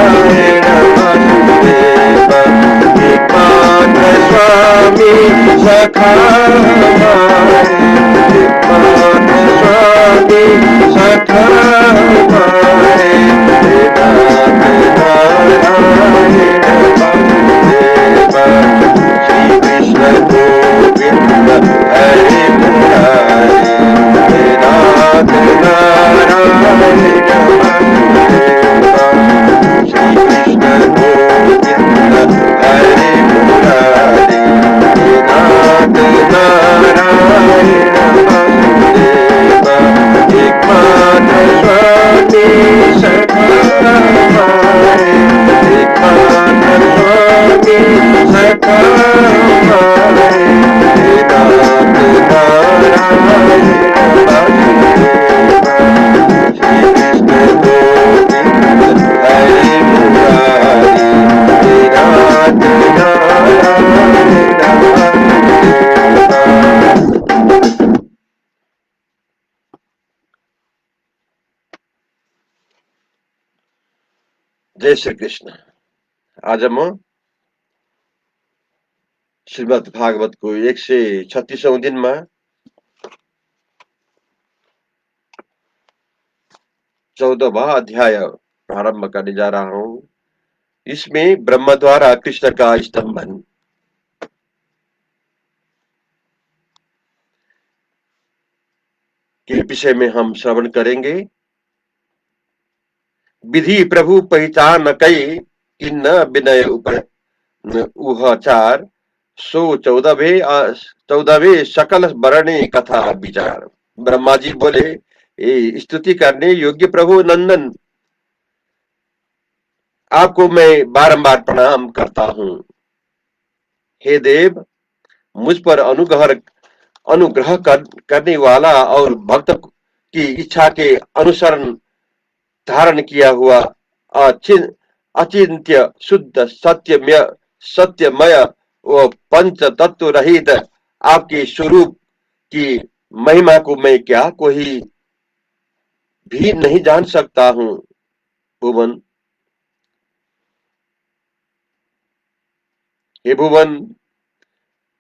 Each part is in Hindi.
वासुदेव एकमात्र स्वामी सखा हमारे, एकमात्र स्वामी सखा हमारे, श्री कृष्ण गोविंद हरे मुरारी, नाथ नारायण श्री कृष्ण गोविंद हरे मुरारी, नाथ नारायण एकमात्र स्वामी सखा हमारे, एकमात्र स्वामी सखा हमारे, नाथ नारायण श्री कृष्ण गोविंद हरे मुरारी, नाथ नारायण। जय श्री कृष्ण। आज हम श्रीमद् भागवतको 136औं दिनमा चौदहवां अध्याय प्रारंभ करने जा रहा हूं। इसमें ब्रह्म द्वारा कृष्ण का स्तंभन के विषय में हम श्रवण करेंगे। विधि प्रभु पहचान कई किन्न विनय उहचार, सो 14वें सकल वर्णे कथा विचार। ब्रह्मा जी बोले, ये स्तुति करने योग्य प्रभु नंदन, आपको मैं बारंबार प्रणाम करता हूं। हे देव, मुझ पर अनुग्रह करने वाला और भक्त की इच्छा के अनुसरण धारण किया हुआ अचिंत्य शुद्ध सत्यमय व पंच तत्व रहित आपके स्वरूप की महिमा को मैं क्या कोई भी नहीं जान सकता हूं। भुवन, हे भुवन,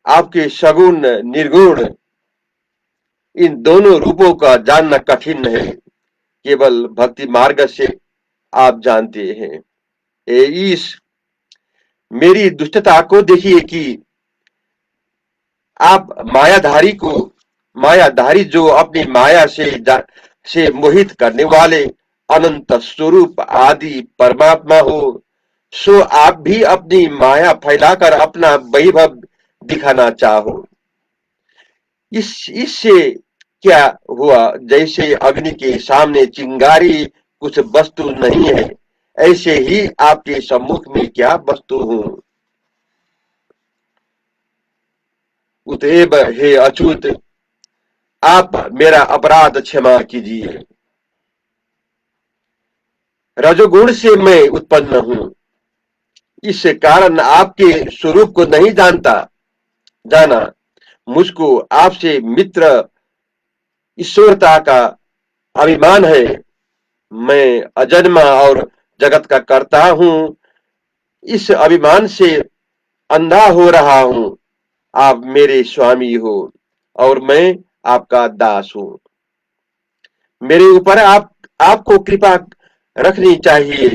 आपके सगुण निर्गुण इन दोनों रूपों का जानना कठिन है, केवल भक्ति मार्ग से आप जानते हैं। इस मेरी दुष्टता को देखिए कि आप मायाधारी जो अपनी माया से मोहित करने वाले अनंत स्वरूप आदि परमात्मा हो, सो आप भी अपनी माया फैलाकर अपना वैभव दिखाना चाहो। इससे क्या हुआ, जैसे अग्नि के सामने चिंगारी कुछ वस्तु नहीं है, ऐसे ही आपके सम्मुख में क्या वस्तु हूं। उतएव हे अच्युत, आप मेरा अपराध क्षमा कीजिए। रजोगुण से मैं उत्पन्न हूं, इस कारण आपके स्वरूप को नहीं जाना। मुझको आपसे मित्र ईश्वरता का अभिमान है। मैं अजन्मा और जगत का कर्ता हूं, इस अभिमान से अंधा हो रहा हूं। आप मेरे स्वामी हो और मैं आपका दास हूं। मेरे ऊपर आपको कृपा रखनी चाहिए।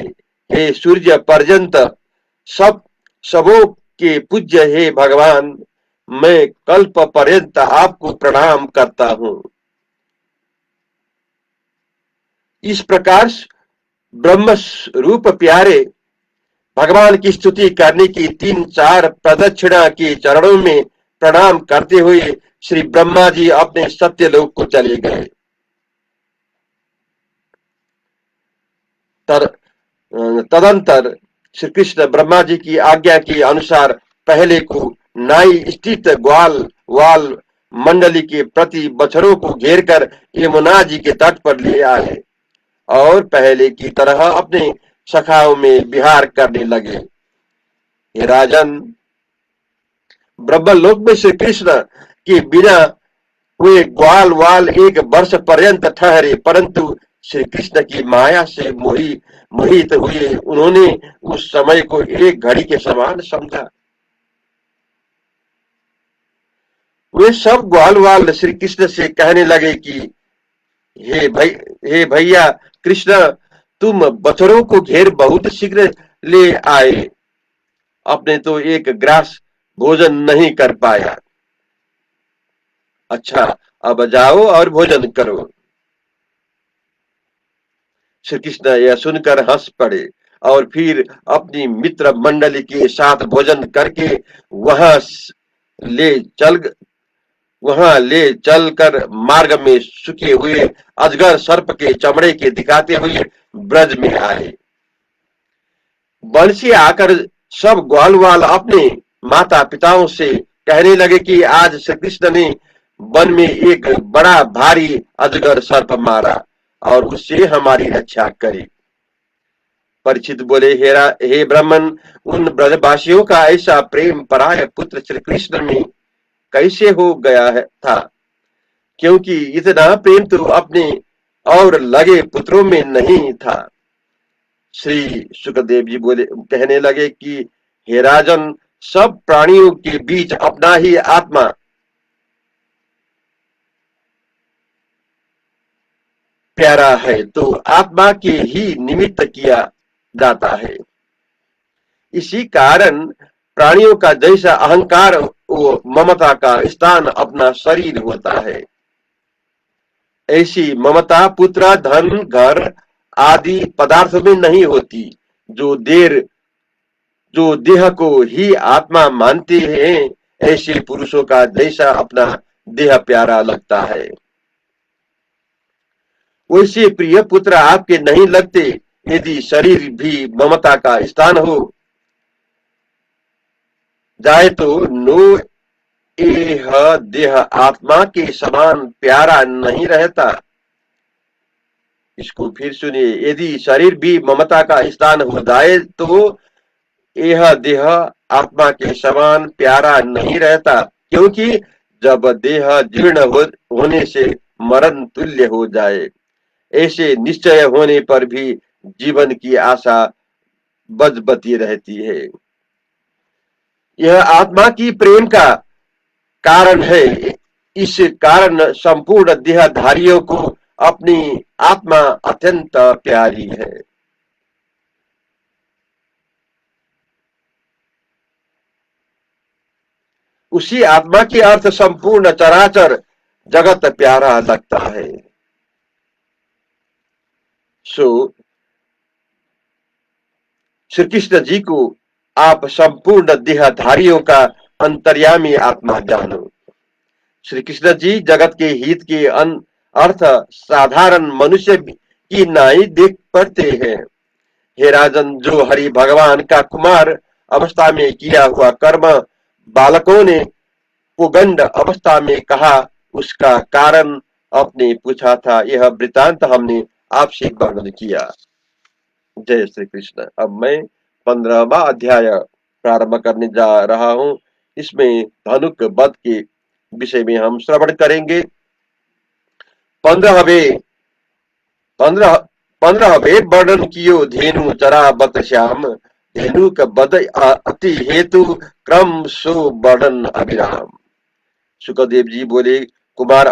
हे सूर्य पर्यंत सबों के पूज्य हे भगवान, मैं कल्प पर्यंत आपको प्रणाम करता हूं। इस प्रकार ब्रह्म रूप प्यारे भगवान की स्तुति करने की 3-4 प्रदक्षिणा के चरणों में प्रणाम करते हुए श्री ब्रह्मा जी अपने सत्यलोक को चले गए। तदंतर श्री कृष्ण ब्रह्मा जी की आज्ञा के अनुसार पहले को नाई स्थित ग्वाल मंडली के प्रति बछड़ों को घेर कर यमुना जी के तट पर ले आए और पहले की तरह अपने सखाओं में विहार करने लगे। हे राजन, ब्रह्मलोक में श्री कृष्ण के बिना हुए ग्वाल 1 वर्ष पर्यंत ठहरे, परंतु श्री कृष्ण की माया से मोहित हुए उन्होंने उस समय को एक घड़ी के समान समझा। वे सब ग्वाल वाल श्री कृष्ण से कहने लगे कि हे भैया कृष्ण, तुम बछड़ों को घेर बहुत शीघ्र ले आए, अपने तो एक ग्रास भोजन नहीं कर पाया। अच्छा, अब जाओ और भोजन करो। श्री कृष्ण यह सुनकर हंस पड़े और फिर अपनी मित्र मंडली के साथ भोजन करके वहां ले चल वहां ले चलकर मार्ग में सूखे हुए अजगर सर्प के चमड़े के दिखाते हुए ब्रज में आए। वन से आकर सब ग्वाल वाल अपने माता पिताओं से कहने लगे कि आज श्री कृष्ण ने वन में एक बड़ा भारी अजगर सर्प मारा और उससे हमारी रक्षा करी। परीक्षित बोले, हे ब्राह्मण, उन ब्रजवासियों का ऐसा प्रेम पराय पुत्र श्री कृष्ण में कैसे हो गया था, क्योंकि इतना प्रेम तो अपने और लगे पुत्रों में नहीं था। श्री सुखदेव जी बोले, कहने लगे कि हे राजन, सब प्राणियों के बीच अपना ही आत्मा प्यारा है, तो आत्मा के ही निमित्त किया जाता है। इसी कारण प्राणियों का जैसा अहंकार वो ममता का स्थान अपना शरीर होता है, ऐसी ममता पुत्र, धन, घर आदि पदार्थ में नहीं होती। जो देर जो देह को ही आत्मा मानते हैं, ऐसे पुरुषों का जैसा अपना देह प्यारा लगता है, वैसे प्रिय पुत्र आपके नहीं लगते। यदि शरीर भी ममता का स्थान हो जाए तो नो यह देह आत्मा के समान प्यारा नहीं रहता। इसको फिर सुनिए, यदि शरीर भी ममता का स्थान हो जाए तो यह देह आत्मा के समान प्यारा नहीं रहता, क्योंकि जब देह जीर्ण होने से मरण तुल्य हो जाए, ऐसे निश्चय होने पर भी जीवन की आशा बजबती रहती है। यह आत्मा की प्रेम का कारण है। इस कारण संपूर्ण देहधारियों को अपनी आत्मा अत्यंत प्यारी है। उसी आत्मा के अर्थ संपूर्ण चराचर जगत प्यारा लगता है। सो श्री कृष्ण जी को आप संपूर्ण देहधारियों का अंतर्यामी आत्मा जानो। श्री कृष्ण जी जगत के हित के अर्थ साधारण मनुष्य की नाई देख पड़ते हैं। हे राजन, जो हरि भगवान का कुमार अवस्था में किया हुआ कर्म बालकों ने पुगंड अवस्था में कहा, उसका कारण आपने पूछा था, यह वृतांत हमने आपसे वर्णन किया। जय श्री कृष्ण। अब मैं 15वां अध्याय प्रारंभ करने जा रहा हूं। इसमें धनुक वध के विषय में हम श्रवण करेंगे। 15वें वर्णन कियो धेनु चरा बत श्याम, धेनु का बद अति हेतु क्रम सो वर्णन अभिराम। सुखदेव जी बोले, कुमार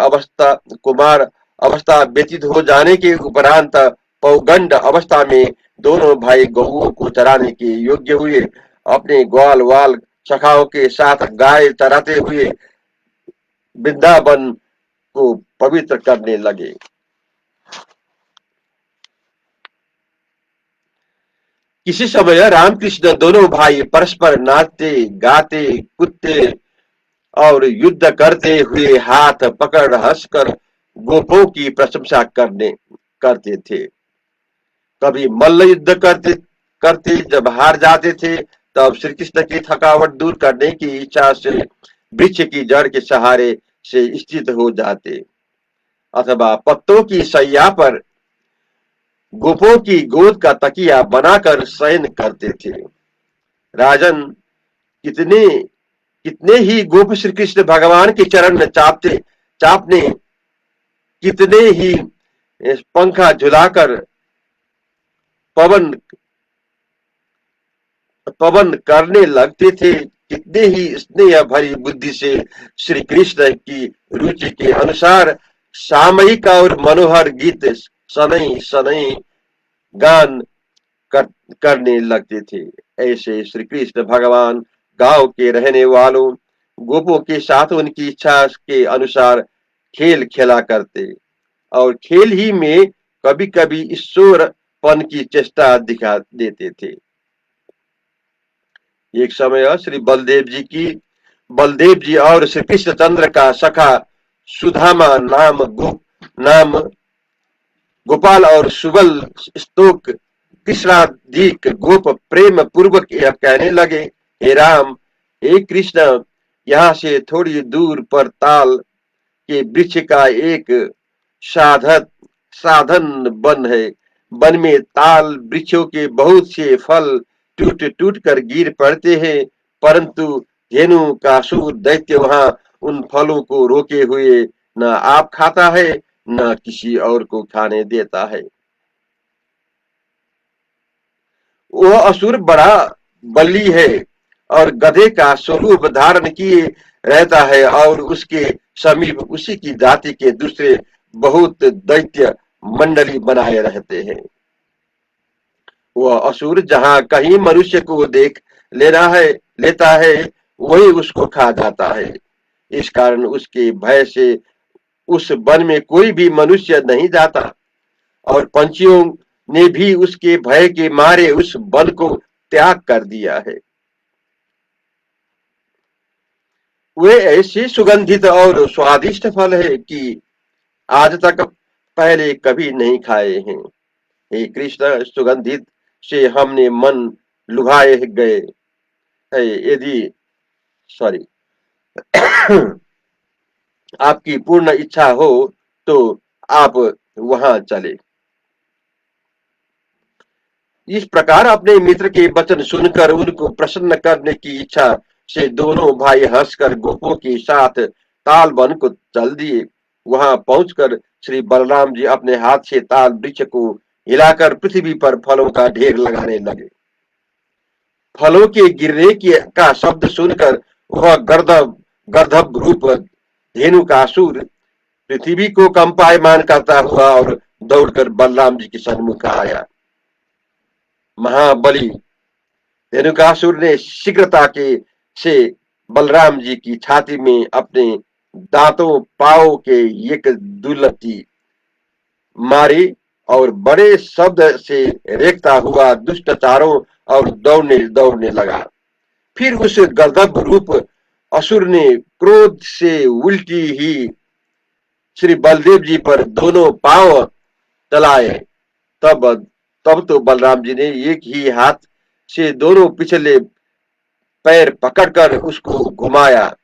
अवस्था व्यतीत हो जाने के उपरांत पौगंड अवस्था में दोनों भाई गौओं को चराने के योग्य हुए। अपने ग्वाल वाल सखाओं के साथ गाय चराते हुए वृंदावन को पवित्र करने लगे। किसी समय रामकृष्ण दोनों भाई परस्पर नाचते गाते कूदते और युद्ध करते हुए हाथ पकड़ हंसकर गोपों की प्रशंसा करते थे। कभी मल्ल युद्ध करते करते जब हार जाते थे, तब श्री कृष्ण की थकावट दूर करने की इच्छा से वृक्ष की जड़ के सहारे से स्थित हो जाते, अथवा पत्तों की सैया पर गोपों की गोद का तकिया बनाकर शयन करते थे। राजन, कितने कितने ही गोप श्री कृष्ण भगवान के चरण चापने कितने ही इस पंखा झुलाकर पवन पवन करने लगते थे। कितने ही स्नेह भरी बुद्धि से श्री कृष्ण की रुचि के अनुसार सामयिक और मनोहर गीत सनई सनई गान कर, करने लगते थे। ऐसे श्री कृष्ण भगवान गांव के रहने वालों गोपों के साथ उनकी इच्छा के अनुसार खेल खेला करते और खेल ही में कभी कभी ईश्वरपन की चेष्टा दिखा देते थे। एक समय श्री बलदेव जी और श्री कृष्णचंद्र का सखा सुदामा नाम गोपाल और सुबल स्तोक कृष्णाधिक गोप प्रेम पूर्वक यह कहने लगे, हे राम, हे कृष्ण, यहाँ से थोड़ी दूर पर ताल के वृक्ष का एक साधन साधन वन है। वन में ताल वृक्षों के बहुत से फल टूट टूट कर गिर पड़ते हैं, परंतु धेनु का सूर दैत्य वहां उन फलों को रोके हुए न आप खाता है न किसी और को खाने देता है। वह असुर बड़ा बली है और गधे का स्वरूप धारण किए रहता है और उसके समीप उसी की जाति के दूसरे बहुत दैत्य मंडली बनाए रहते हैं। वह असुर जहां कहीं मनुष्य को देख लेता है वही उसको खा जाता है। इस कारण उसके भय से उस वन में कोई भी मनुष्य नहीं जाता और पंछियों ने भी उसके भय के मारे उस वन को त्याग कर दिया है। वे ऐसे सुगंधित और स्वादिष्ट फल है कि आज तक पहले कभी नहीं खाए हैं। हे कृष्ण, सुगंधित से हमने मन लुभाए गए है। यदि सॉरी आपकी पूर्ण इच्छा हो तो आप वहां चले। इस प्रकार अपने मित्र के वचन सुनकर उनको प्रसन्न करने की इच्छा से दोनों भाई हंसकर गोपों के साथ ताल वन को चल दिए। वहां पहुंचकर श्री बलराम जी अपने हाथ से ताल वृक्ष को हिलाकर पृथ्वी पर फलों का ढेर लगाने लगे। फलों के गिरने का शब्द सुनकर वह गर्दभ रूप धेनु का असुर पृथ्वी को कंपायमान करता हुआ और दौड़कर बलराम जी के सन्मुख आया। महाबली धेनुकासुर ने शीघ्रता के से बलराम जी की छाती में अपने दांतों पांव के एक दुलती मारी और बड़े शब्द से रेखता हुआ दुष्ट चारों और दौड़ने दौड़ने लगा। फिर उस गर्दभ रूप असुर ने क्रोध से उल्टी ही श्री बलदेव जी पर दोनों पांव चलाए। तब तब तो बलराम जी ने एक ही हाथ से दोनों पिछले पैर पकड़कर उसको घुमाया।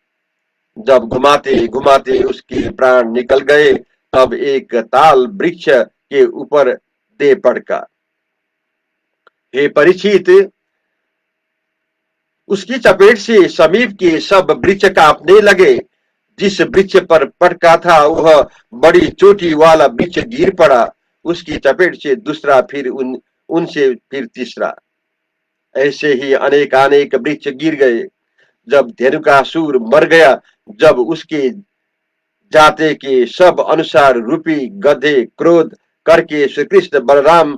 जब घुमाते घुमाते उसके प्राण निकल गए तब एक ताल वृक्ष के ऊपर दे पड़का। हे परीक्षित, उसकी चपेट से समीप के सब वृक्ष कांपने लगे। जिस वृक्ष पर पटका था वह बड़ी चोटी वाला वृक्ष गिर पड़ा। उसकी चपेट से दूसरा, फिर उनसे फिर तीसरा, ऐसे ही अनेक वृक्ष गिर गए। जब धेनुकासुर मर गया, जब उसके जाते के सब अनुसार रूपी गधे क्रोध करके श्री कृष्ण बलराम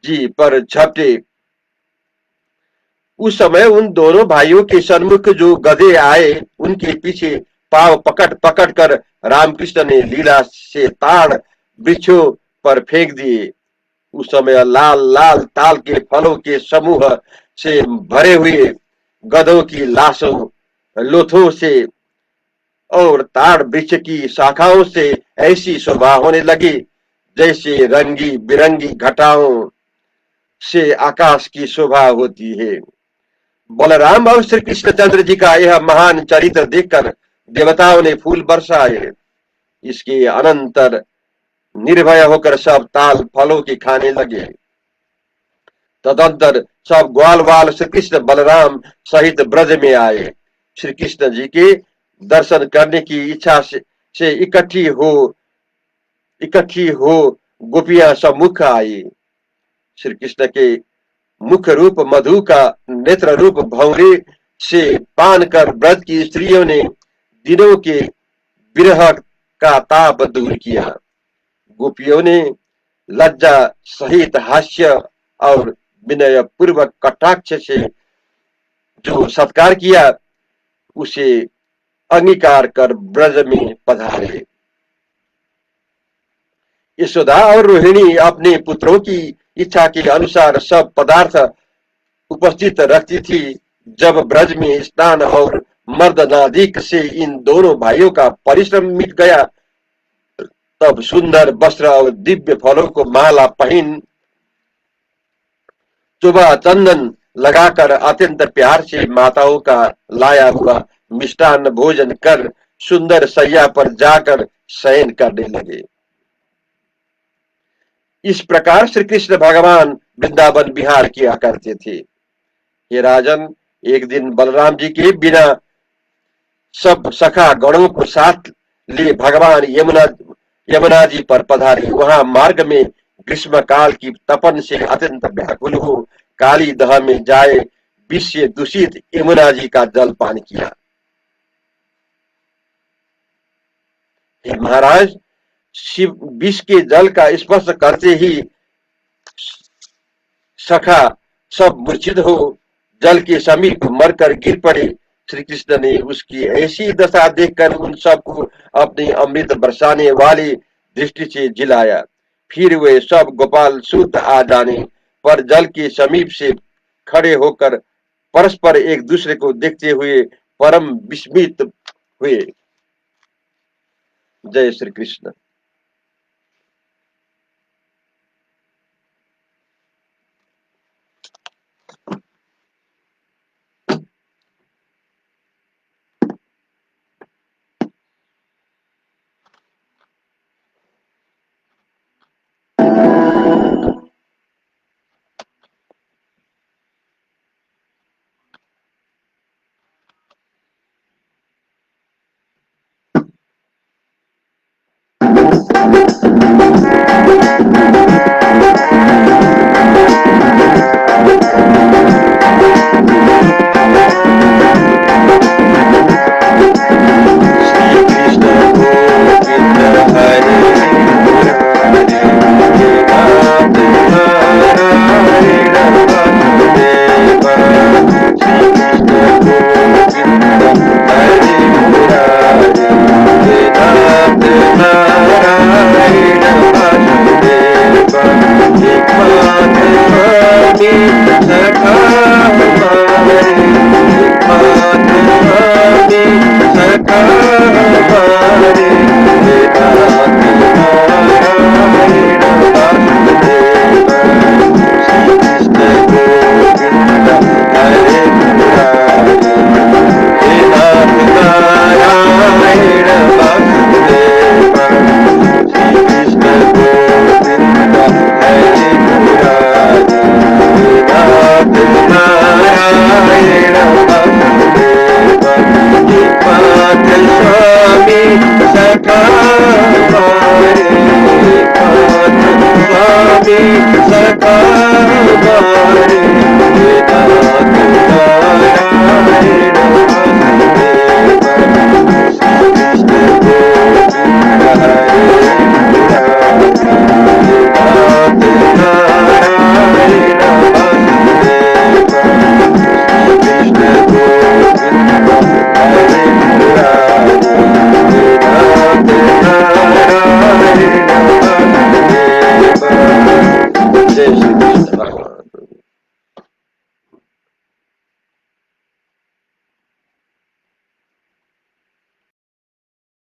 जी पर झपटे, उस समय उन दोनों भाइयों के सन्मुख जो गधे आए उनके पीछे पांव पकड़ पकड़ कर रामकृष्ण ने लीला से ताड़ वृक्षों पर फेंक दिए। उस समय लाल लाल ताल के फलों के समूह से भरे हुए गधों की लाशों, लोथों से और ताड़ वृक्ष की शाखाओं से ऐसी शोभा होने लगी जैसे रंगी बिरंगी घटाओं से आकाश की शोभा होती है। बलराम और श्री कृष्णचंद्र जी का यह महान चरित्र देखकर देवताओं ने फूल बरसाए। इसके अनंतर निर्भय होकर सब ताल फलों के खाने लगे। तदंतर सब ग्वाल वाल श्री कृष्ण बलराम सहित ब्रज में आए। श्री कृष्ण जी के दर्शन करने की इच्छा से इकट्ठी हो इकट्ठी हो गोपियां सम्मुख आई। श्री कृष्ण के मुख रूप मधु का नेत्र रूप भंवरे से पान कर ब्रज की स्त्रियों ने दिनों के विरह का ताप दूर किया। गोपियों ने लज्जा सहित हास्य और विनय पूर्वक कटाक्ष से जो सत्कार किया उसे अंगीकार कर ब्रज में पधारे। यशोदा और रोहिणी अपने पुत्रों की इच्छा के अनुसार सब पदार्थ उपस्थित रखती थी। जब ब्रज में स्नान और मर्दनादिक से इन दोनों भाइयों का परिश्रम मिट गया, तब सुंदर वस्त्र और दिव्य फलों को माला पहन चुबा चंदन लगाकर अत्यंत प्यार से माताओं का लाया हुआ मिष्टान्न भोजन कर सुंदर सैया पर जाकर शयन करने लगे। इस प्रकार श्री कृष्ण भगवान वृंदावन विहार किया करते थे। ये राजन, एक दिन बलराम जी के बिना सब सखा गणों को साथ ले भगवान यमुना जी पर पधारे। वहां मार्ग में ग्रीष्म काल की तपन से अत्यंत व्याकुल हो काली दह में जाए विष से दूषित यमुना जी का जल पान किया। हे महाराज, शिव विष के जल का स्पर्श करते ही सखा सब मूर्छित हो जल के समीप मरकर गिर पड़े। श्री कृष्ण ने उसकी ऐसी दशा देखकर उन सबको अपनी अमृत बरसाने वाली दृष्टि से जिलाया। फिर वे सब गोपाल शुद्ध आ जाने पर जल के समीप से खड़े होकर परस्पर एक दूसरे को देखते हुए परम विस्मित हुए। जय श्री कृष्ण।